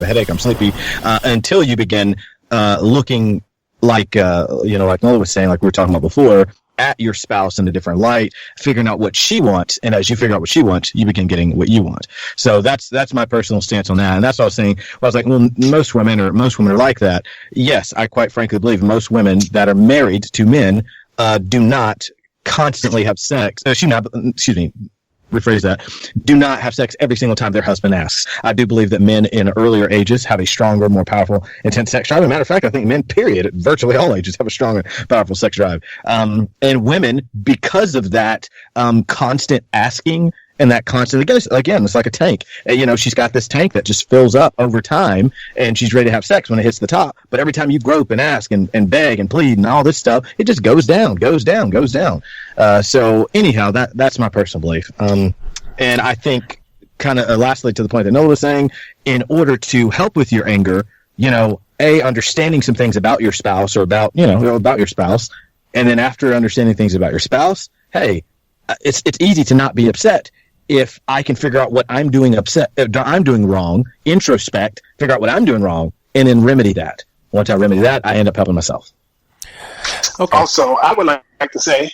a headache, I'm sleepy, until you begin looking like like Nola was saying, like we were talking about before, at your spouse in a different light, figuring out what she wants, and as you figure out what she wants, you begin getting what you want. So that's my personal stance on that, and that's what I was saying. I was like, well, most women are like that. Yes, I quite frankly believe most women that are married to men do not constantly have sex. Rephrase that. Do not have sex every single time their husband asks. I do believe that men in earlier ages have a stronger, more powerful, intense sex drive. As a matter of fact, I think men, period, at virtually all ages, have a stronger, powerful sex drive. And women, because of that constant asking and that constant, again, it's like a tank. She's got this tank that just fills up over time, and she's ready to have sex when it hits the top. But every time you grope and ask and beg and plead and all this stuff, it just goes down. So anyhow, that's my personal belief. And I think kind of lastly to the point that Nola was saying, in order to help with your anger, understanding some things about your spouse or about your spouse. And then after understanding things about your spouse, hey, it's easy to not be upset if I can figure out what I'm doing wrong, introspect, figure out what I'm doing wrong, and then remedy that. Once I remedy that, I end up helping myself. Okay. Also, I would like to say,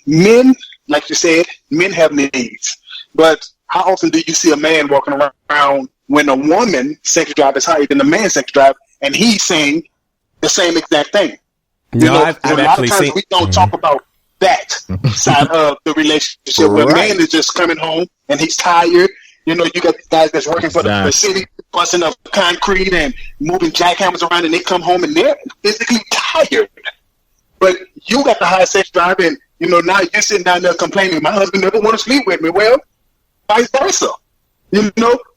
men, like you said, men have needs. But how often do you see a man walking around when a woman's sex drive is higher than the man's sex drive, and he's saying the same exact thing? I've a lot of times we don't talk about that side of the relationship where man is just coming home and he's tired. You got these guys that's working for the city, busting up concrete and moving jackhammers around, and they come home and they're physically tired. But you got the high sex drive, and now you're sitting down there complaining, my husband never want to sleep with me. Well, vice versa.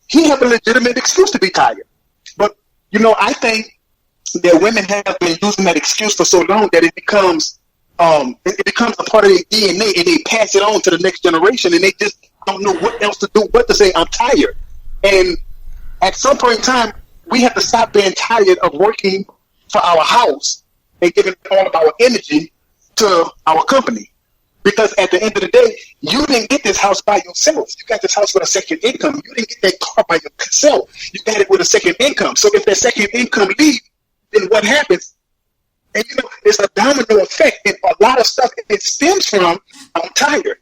He have a legitimate excuse to be tired. But, I think that women have been using that excuse for so long that it becomes a part of their DNA, and they pass it on to the next generation, and they just don't know what else to do but to say, I'm tired. And at some point in time, we have to stop being tired of working for our house and giving all of our energy to our company. Because at the end of the day, you didn't get this house by yourself. You got this house with a second income. You didn't get that car by yourself. You got it with a second income. So if that second income leaves, then what happens? And it's a domino effect, and a lot of stuff it stems from I'm tired.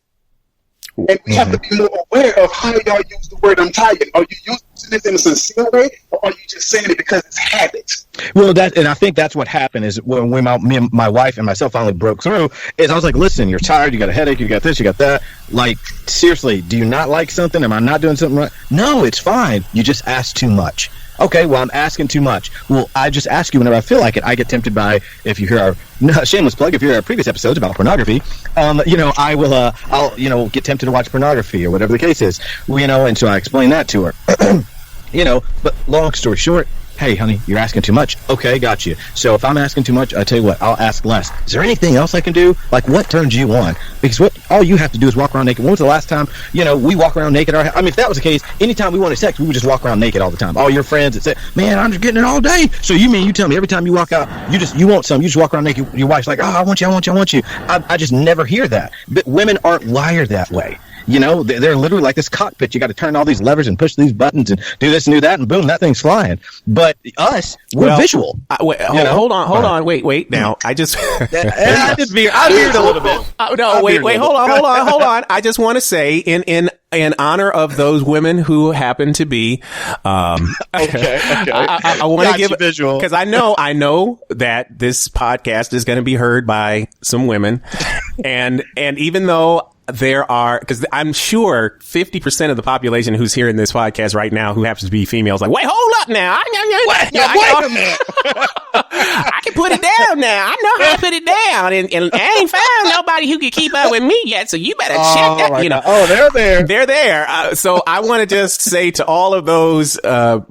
And we have to be more aware of how y'all use the word I'm tired. Are you using this in a sincere way, or are you just saying it because it's habit? Well, and I think that's what happened is when my wife and myself finally broke through, is I was like, listen, you're tired, you got a headache, you got this, you got that. Like, seriously, do you not like something? Am I not doing something right? No, it's fine. You just ask too much. Okay, well, I'm asking too much. Well, I just ask you whenever I feel like it. I get tempted by, if you hear shameless plug, if you hear our previous episodes about pornography, I'll get tempted to watch pornography or whatever the case is. And so I explain that to her. But long story short, hey, honey, you're asking too much. Okay, got you. So if I'm asking too much, I tell you what, I'll ask less. Is there anything else I can do? Like, what turns you on? Because all you have to do is walk around naked. When was the last time, we walk around naked? If that was the case, anytime we wanted sex, we would just walk around naked all the time. All your friends that say, man, I'm just getting it all day. So you tell me every time you walk out, you want something, you just walk around naked. Your wife's like, oh, I want you. I just never hear that. But women aren't wired that way. They're literally like this cockpit. You got to turn all these levers and push these buttons and do this and do that, and boom, that thing's flying. But us, we're visual. Hold on. Wait. Now, I just I veered a little bit. Hold on. I just want to say, in honor of those women who happen to be, okay. I want to give a visual because I know that this podcast is going to be heard by some women, and even though because I'm sure 50% of the population who's hearing this podcast right now who happens to be females like, wait, hold up now. Wait a minute. I can put it down now. I know how to put it down. And I ain't found nobody who can keep up with me yet. So you better check that. Oh, they're there. They're there. So I want to just say to all of those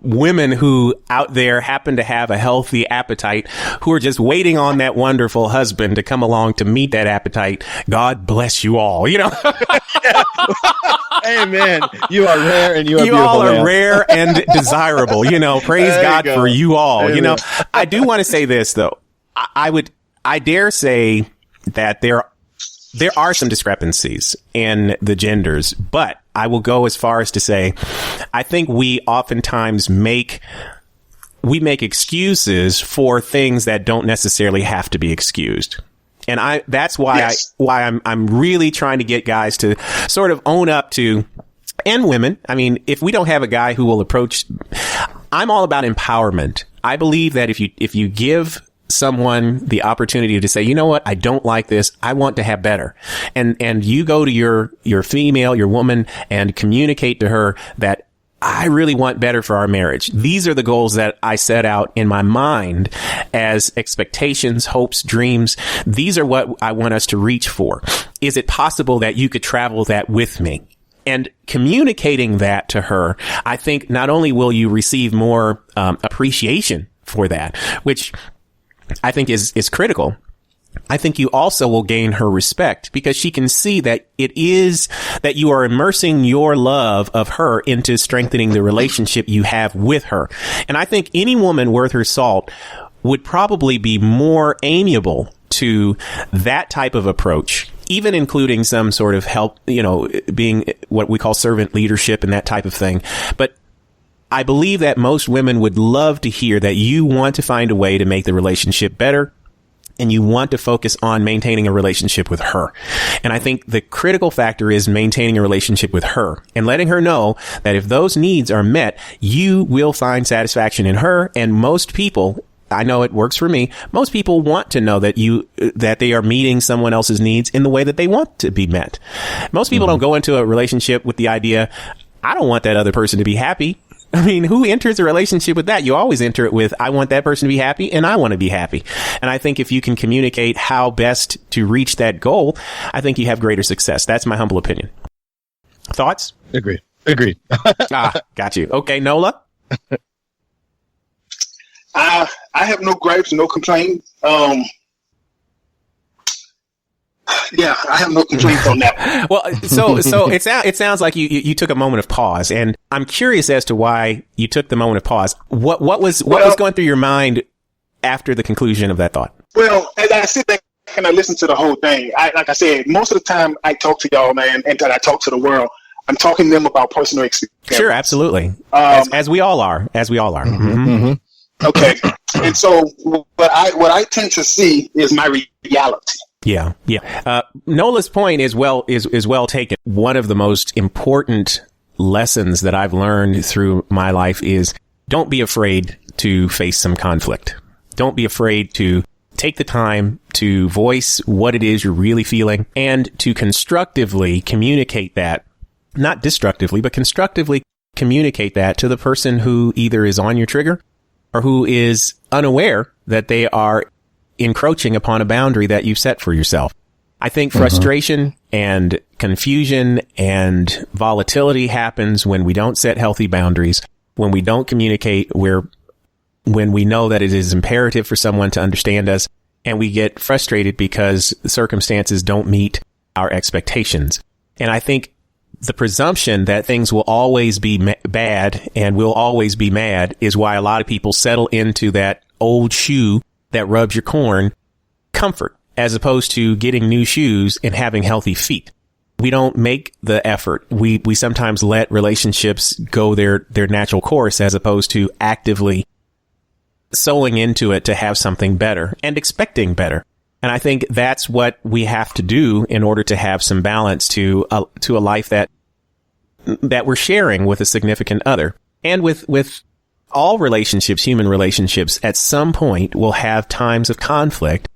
women who out there happen to have a healthy appetite, who are just waiting on that wonderful husband to come along to meet that appetite, God bless you all. Amen. You are rare and you are you beautiful. all are man. rare and desirable. Praise God for you all. Amen. I do want to say this though. I dare say that there are some discrepancies in the genders, but I will go as far as to say, I think we oftentimes make excuses for things that don't necessarily have to be excused. And that's why I'm really trying to get guys to sort of own up to, and women. I mean, if we don't have a guy who will approach, I'm all about empowerment. I believe that if you give someone the opportunity to say, you know what, I don't like this, I want to have better. And you go to your female, your woman, and communicate to her that I really want better for our marriage. These are the goals that I set out in my mind as expectations, hopes, dreams. These are what I want us to reach for. Is it possible that you could travel that with me? And communicating that to her, I think not only will you receive more appreciation for that, which I think is critical, I think you also will gain her respect because she can see that it is that you are immersing your love of her into strengthening the relationship you have with her. And I think any woman worth her salt would probably be more amiable to that type of approach, even including some sort of help, being what we call servant leadership and that type of thing. But I believe that most women would love to hear that you want to find a way to make the relationship better, and you want to focus on maintaining a relationship with her. And I think the critical factor is maintaining a relationship with her and letting her know that if those needs are met, you will find satisfaction in her. And most people, I know it works for me, most people want to know that they are meeting someone else's needs in the way that they want to be met. Most people don't go into a relationship with the idea, I don't want that other person to be happy. I mean, who enters a relationship with that? You always enter it with, I want that person to be happy and I want to be happy. And I think if you can communicate how best to reach that goal, I think you have greater success. That's my humble opinion. Thoughts? Agreed. Got you. Okay, Nola? I have no gripes, no complaints. Yeah, I have no complaints on that. Well, so it sounds like you took a moment of pause, and I'm curious as to why you took the moment of pause. What was going through your mind after the conclusion of that thought? Well, as I sit there and I listen to the whole thing, like I said, most of the time I talk to y'all, man, and that I talk to the world, I'm talking to them about personal experience. Sure, absolutely. As we all are. Mm-hmm. Mm-hmm. Okay, and so what I tend to see is my reality. Yeah. Nola's point is well taken. One of the most important lessons that I've learned through my life is don't be afraid to face some conflict. Don't be afraid to take the time to voice what it is you're really feeling and to constructively communicate that, not destructively, but constructively communicate that to the person who either is on your trigger or who is unaware that they are encroaching upon a boundary that you've set for yourself. I think frustration and confusion and volatility happens when we don't set healthy boundaries, when we don't communicate, when we know that it is imperative for someone to understand us, and we get frustrated because circumstances don't meet our expectations. And I think the presumption that things will always be bad and will always be mad is why a lot of people settle into that old shoe that rubs your corn comfort, as opposed to getting new shoes and having healthy feet. We don't make the effort. We sometimes let relationships go their natural course as opposed to actively sewing into it to have something better and expecting better. And I think that's what we have to do in order to have some balance to a life that we're sharing with a significant other. And with all relationships, human relationships, at some point will have times of conflict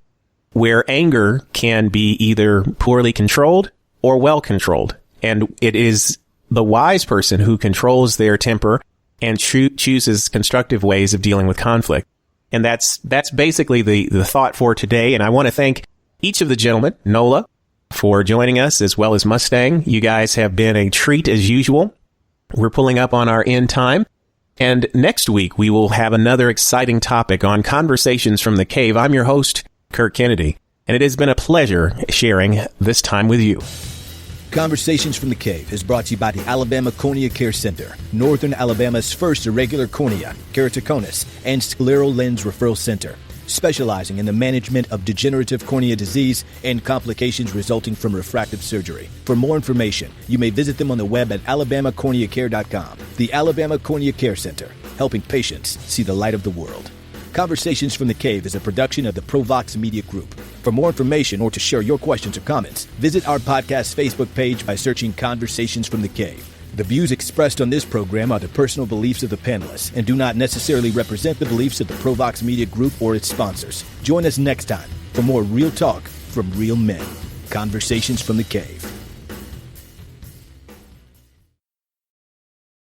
where anger can be either poorly controlled or well controlled. And it is the wise person who controls their temper and chooses constructive ways of dealing with conflict. And that's basically the thought for today. And I want to thank each of the gentlemen, Nola, for joining us, as well as Mustang. You guys have been a treat as usual. We're pulling up on our end time. And next week, we will have another exciting topic on Conversations from the Cave. I'm your host, Kirk Kennedy, and it has been a pleasure sharing this time with you. Conversations from the Cave is brought to you by the Alabama Cornea Care Center, Northern Alabama's first irregular cornea, keratoconus, and scleral lens referral center. specializing in the management of degenerative cornea disease and complications resulting from refractive surgery. For more information, you may visit them on the web at alabamacorneacare.com. The Alabama Cornea Care Center, helping patients see the light of the world. Conversations from the Cave is a production of the Provox Media Group. For more information or to share your questions or comments, visit our podcast Facebook page by searching Conversations from the Cave. The views expressed on this program are the personal beliefs of the panelists and do not necessarily represent the beliefs of the Provox Media Group or its sponsors. Join us next time for more real talk from real men. Conversations from the Cave.